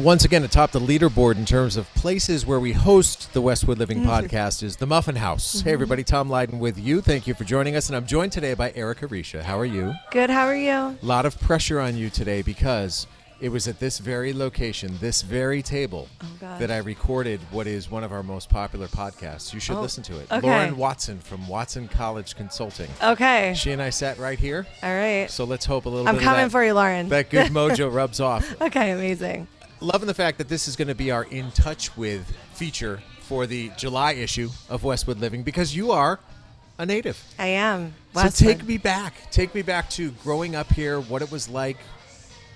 once again, atop the leaderboard in terms of places where we host the Westwood Living podcast is the Muffin House. Hey, everybody. Tom Leyden with you. Thank you for joining us. And I'm joined today by Erica Resha. How are you? Good. How are you? A lot of pressure on you today because it was at this very location, this very table, that I recorded what is one of our most popular podcasts. You should listen to it. Okay. Lauren Watson from Watson College Consulting. Okay. She and I sat right here. All right. So let's hope a little I'm bit coming of for you, Lauren. that good mojo rubs off. Okay, amazing. Loving the fact that this is going to be our In Touch With feature for the July issue of Westwood Living because you are a native. I am. Westwood. So take me back. Take me back to growing up here, what it was like,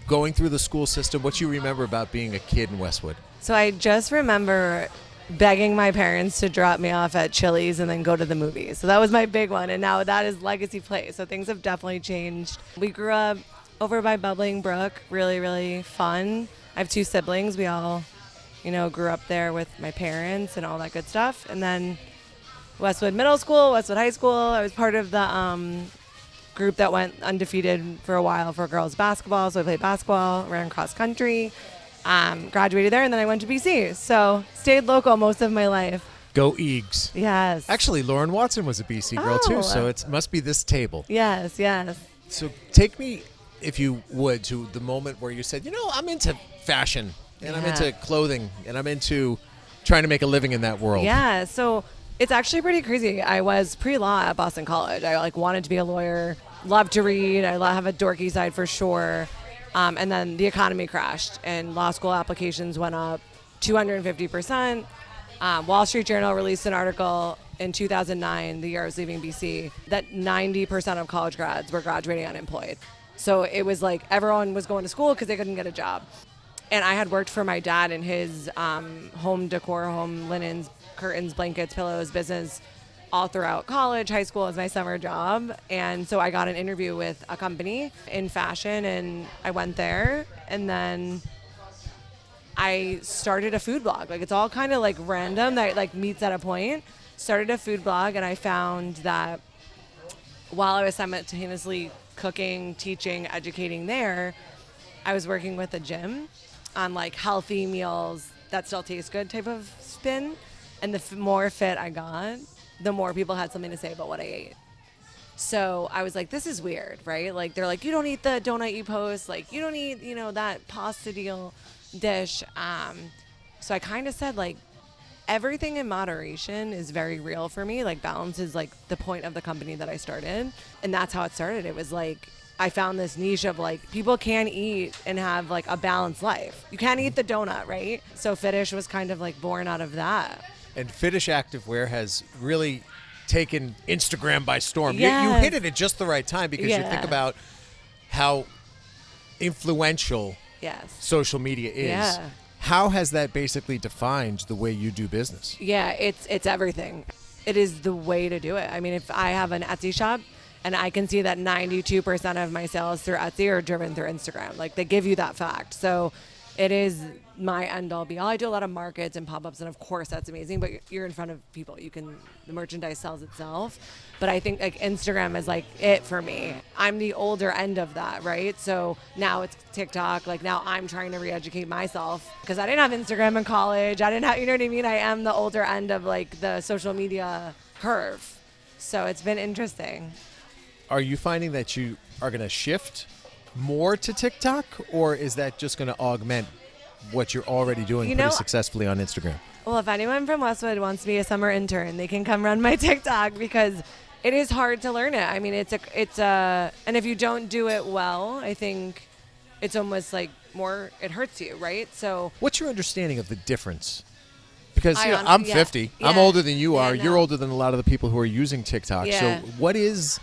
going through the school system, what you remember about being a kid in Westwood. So I just remember begging my parents to drop me off at Chili's and then go to the movies. So that was my big one, and now that is Legacy Place. So things have definitely changed. We grew up over by Bubbling Brook, really, really fun. I have two siblings. We all, grew up there with my parents and all that good stuff. And then Westwood Middle School, Westwood High School. I was part of the group that went undefeated for a while for girls basketball. So I played basketball, ran cross country, graduated there, and then I went to BC. So stayed local most of my life. Go Eags. Yes. Actually, Lauren Watson was a BC girl too, so it must be this table. Yes, yes. So take me, if you would, to the moment where you said, I'm into fashion, and I'm into clothing, and I'm into trying to make a living in that world. Yeah, so it's actually pretty crazy. I was pre-law at Boston College. I wanted to be a lawyer, loved to read. I have a dorky side for sure. And then the economy crashed, and law school applications went up 250%. Wall Street Journal released an article in 2009, the year I was leaving BC, that 90% of college grads were graduating unemployed. So it was like everyone was going to school because they couldn't get a job. And I had worked for my dad in his home decor, home linens, curtains, blankets, pillows business all throughout college, high school as my summer job. And so I got an interview with a company in fashion, and I went there. And then I started a food blog. It's all kind of random that meets at a point. Started a food blog, and I found that while I was simultaneously cooking, teaching, educating there, I was working with a gym on healthy meals that still taste good type of spin. And the more fit I got, the more people had something to say about what I ate. So I was like, this is weird, right? They're like, you don't eat the donut you post. You don't eat, that pasta deal dish. So I kind of said, everything in moderation is very real for me. Balance is the point of the company that I started. And that's how it started. It was I found this niche of people can eat and have a balanced life. You can't eat the donut, right? So Fitish was kind of born out of that. And Fitish Activewear has really taken Instagram by storm. Yes. You hit it at just the right time because you think about how influential social media is. Yeah. How has that basically defined the way you do business? Yeah, it's everything. It is the way to do it. I mean, if I have an Etsy shop and I can see that 92% of my sales through Etsy are driven through Instagram, they give you that fact. So it is my end all be all. I do a lot of markets and pop-ups, and of course that's amazing, but you're in front of people. The merchandise sells itself. But I think Instagram is it for me. I'm the older end of that, right? So now it's TikTok. Now I'm trying to re-educate myself because I didn't have Instagram in college. I didn't have, you know what I mean? I am the older end of the social media curve. So it's been interesting. Are you finding that you are going to shift more to TikTok, or is that just going to augment what you're already doing pretty successfully on Instagram? Well, if anyone from Westwood wants to be a summer intern, they can come run my TikTok because it is hard to learn it. I mean, it's a, and if you don't do it well, I think it's almost more, it hurts you, right? So what's your understanding of the difference? Because I'm 50. Yeah. I'm older than you are. No. You're older than a lot of the people who are using TikTok. Yeah. So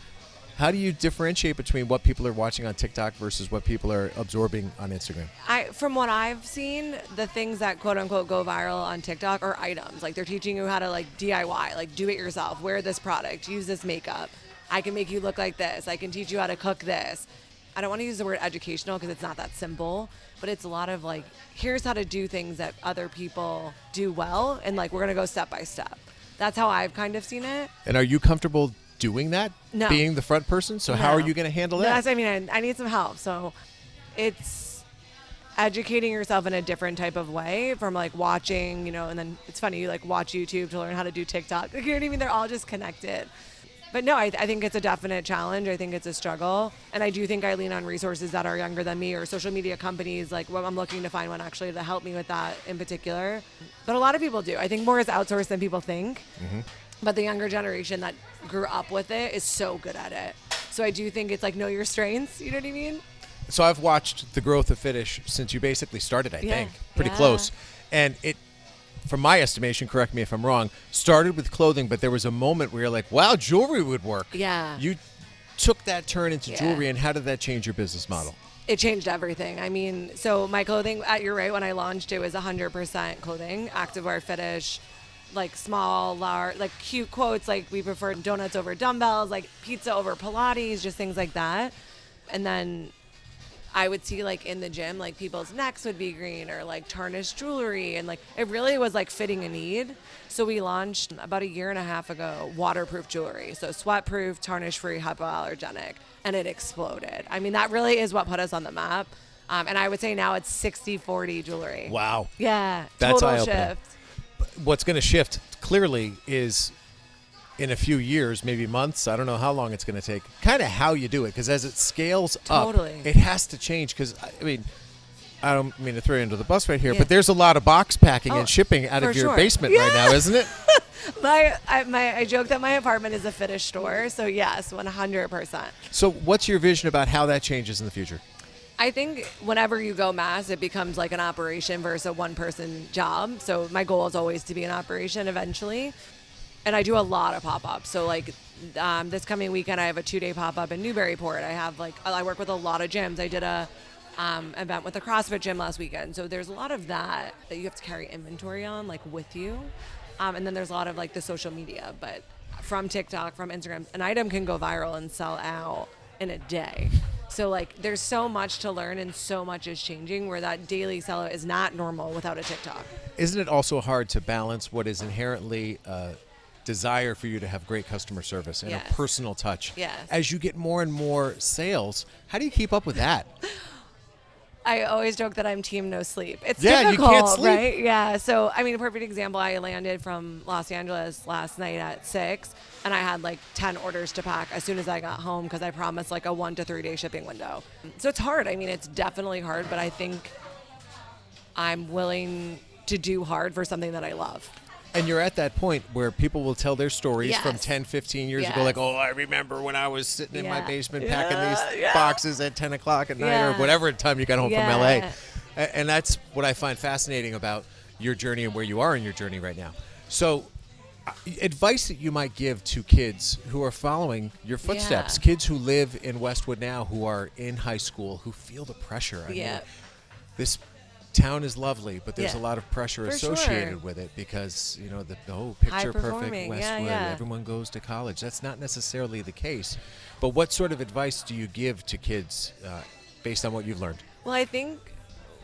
how do you differentiate between what people are watching on TikTok versus what people are absorbing on Instagram? From what I've seen, the things that quote unquote go viral on TikTok are items. They're teaching you how to DIY, do it yourself, wear this product, use this makeup. I can make you look like this. I can teach you how to cook this. I don't want to use the word educational because it's not that simple, but it's a lot of here's how to do things that other people do well. And we're going to go step by step. That's how I've kind of seen it. And are you comfortable doing that? No. Being the front person? So how are you going to handle that? I need some help. So it's educating yourself in a different type of way from like watching, and then it's funny, you like watch YouTube to learn how to do TikTok. You know what I mean? They're all just connected. But no, I think it's a definite challenge. I think it's a struggle. And I do think I lean on resources that are younger than me or social media companies. Like I'm looking to find one actually to help me with that in particular. But a lot of people do. I think more is outsourced than people think. Mm-hmm. But the younger generation that grew up with it is so good at it. So I do think it's like know your strengths. You know what I mean? So I've watched the growth of Fitish since you basically started, I think. Pretty close. And it, from my estimation, correct me if I'm wrong, started with clothing, but there was a moment where you're like, wow, jewelry would work. Yeah. You took that turn into jewelry, and how did that change your business model? It changed everything. I mean, so my clothing, you're right, when I launched it was 100% clothing, activewear, Fitish, like small, large, like cute quotes, like we prefer donuts over dumbbells, like pizza over Pilates, just things like that. And then I would see like in the gym, like people's necks would be green or like tarnished jewelry. And like, it really was like fitting a need. So we launched about a year and a half ago, waterproof jewelry. So sweat proof, tarnish free, hypoallergenic, and it exploded. I mean, that really is what put us on the map. And I would say now it's 60-40 jewelry. Wow. Yeah. That's total eye-opening. shift. What's going to shift clearly is in a few years, maybe months, I don't know how long it's going to take, kind of how you do it. Because as it scales up, it has to change. Because, I mean, I don't mean to throw you under the bus right here, but there's a lot of box packing and shipping out of your basement right now, isn't it? I joke that my apartment is a Fitish store. So, yes, 100%. So what's your vision about how that changes in the future? I think whenever you go mass, it becomes like an operation versus a one-person job. So my goal is always to be an operation eventually. And I do a lot of pop-ups. So like this coming weekend, I have a 2-day pop-up in Newburyport. I work with a lot of gyms. I did a event with a CrossFit gym last weekend. So there's a lot of that you have to carry inventory on, like with you. And then there's a lot of like the social media, but from TikTok, from Instagram, an item can go viral and sell out in a day. So like there's so much to learn and so much is changing where that daily sellout is not normal without a TikTok. Isn't it also hard to balance what is inherently desire for you to have great customer service and a personal touch? Yes. As you get more and more sales, how do you keep up with that? I always joke that I'm team no sleep. It's difficult, you can't sleep. Right? Yeah. So, I mean, a perfect example, I landed from Los Angeles last night at 6, and I had like 10 orders to pack as soon as I got home because I promised like a 1 to 3 day shipping window. So it's hard. I mean, it's definitely hard, but I think I'm willing to do hard for something that I love. And you're at that point where people will tell their stories from 10, 15 years ago, like, oh, I remember when I was sitting in my basement packing these boxes at 10 o'clock at night or whatever time you got home from LA. And that's what I find fascinating about your journey and where you are in your journey right now. So advice that you might give to kids who are following your footsteps, kids who live in Westwood now, who are in high school, who feel the pressure. I mean, this town is lovely, but there's a lot of pressure associated with it because, you know, picture perfect Westwood, everyone goes to college. That's not necessarily the case. But what sort of advice do you give to kids based on what you've learned? Well, I think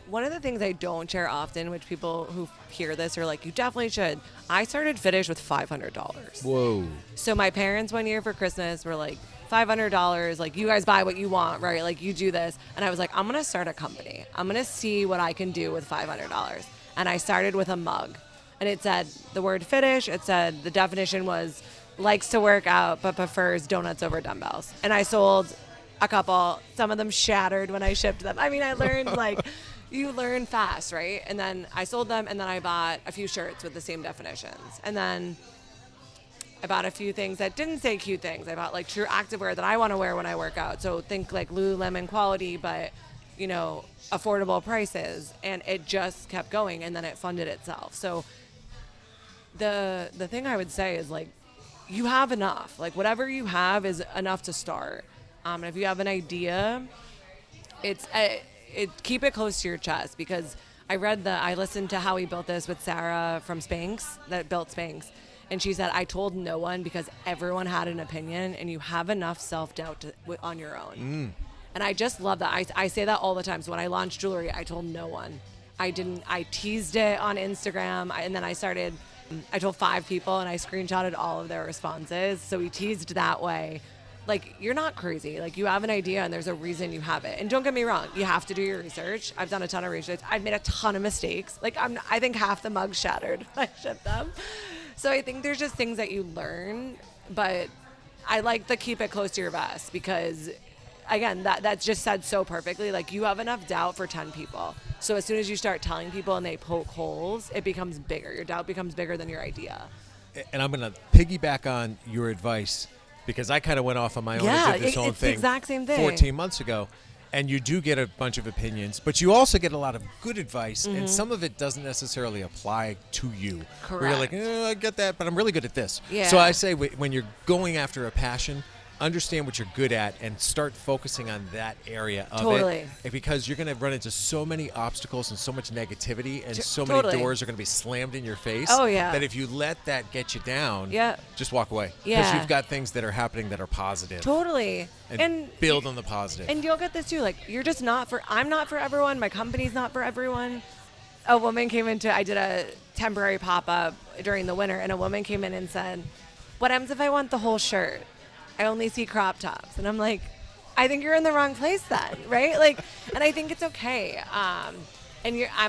one of the things I don't share often, which people who hear this are like, you definitely should. I started Fitish with $500. Whoa. So my parents one year for Christmas were like, $500, like you guys buy what you want, right? Like you do this. And I was like, I'm going to start a company. I'm going to see what I can do with $500. And I started with a mug. And it said the word Fitish. It said the definition was likes to work out but prefers donuts over dumbbells. And I sold a couple. Some of them shattered when I shipped them. I mean, I learned like you learn fast, right? And then I sold them and then I bought a few shirts with the same definitions. And then I bought a few things that didn't say cute things. I bought like true activewear that I want to wear when I work out. So think like Lululemon quality, but you know, affordable prices. And it just kept going and then it funded itself. So the thing I would say is like, you have enough. Like whatever you have is enough to start. And if you have an idea, keep it close to your chest because I listened to How He Built This with Sarah from Spanx that built Spanx. And she said, I told no one because everyone had an opinion and you have enough self-doubt on your own. And I just love that. I say that all the time. So when I launched jewelry, I told no one. I teased it on Instagram. And then I told 5 people and I screenshotted all of their responses. So we teased that way. like, you're not crazy. Like, you have an idea and there's a reason you have it. And don't get me wrong, you have to do your research. I've done a ton of research. I've made a ton of mistakes. Like, I think half the mugs shattered when I shipped them. So I think there's just things that you learn, but I like the keep it close to your vest because, again, that's just said so perfectly. Like, you have enough doubt for 10 people. So as soon as you start telling people and they poke holes, it becomes bigger. Your doubt becomes bigger than your idea. And I'm going to piggyback on your advice because I kind of went off on my own and did this own it's thing, the exact same thing 14 months ago. And you do get a bunch of opinions, but you also get a lot of good advice, and some of it doesn't necessarily apply to you. Correct. Where you're like, I get that, but I'm really good at this. Yeah. So I say when you're going after a passion, understand what you're good at and start focusing on that area of it. Because you're going to run into so many obstacles and so much negativity and so many doors are going to be slammed in your face. Oh, yeah. That if you let that get you down, just walk away. Yeah. Because you've got things that are happening that are positive. Totally. And build on the positive. And you'll get this too. Like, you're just I'm not for everyone. My company's not for everyone. A woman came I did a temporary pop-up during the winter, and a woman came in and said, what happens if I want the whole shirt? I only see crop tops. And I'm like, I think you're in the wrong place then, right? Like, and I think it's okay. I'm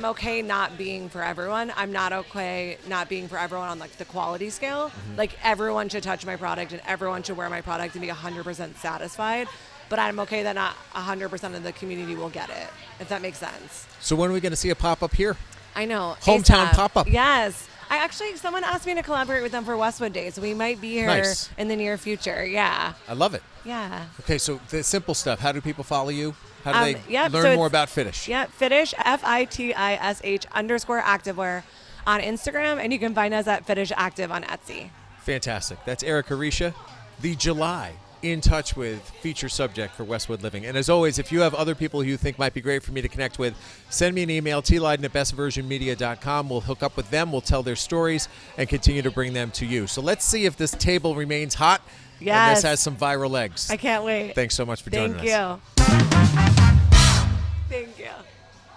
okay not being for everyone. I'm not okay not being for everyone on, like, the quality scale. Like, everyone should touch my product and everyone should wear my product and be 100% satisfied. But I'm okay that not 100% of the community will get it, if that makes sense. So when are we going to see a pop-up here? I know. Hometown pop-up. Yes. Someone asked me to collaborate with them for Westwood Day, so we might be here in the near future. Yeah. I love it. Yeah. Okay, so the simple stuff. How do people follow you? How do they learn so more about Fitish? Yeah, Fitish, FITISH_activewear on Instagram, and you can find us at Fitish Active on Etsy. Fantastic. That's Erica Resha, the July In Touch With feature subject for Westwood Living. And as always, if you have other people who you think might be great for me to connect with, send me an email, tleiden@bestversionmedia.com. We'll hook up with them. We'll tell their stories and continue to bring them to you. So let's see if this table remains hot and this has some viral legs. I can't wait. Thanks so much for joining us. Thank you. Thank you.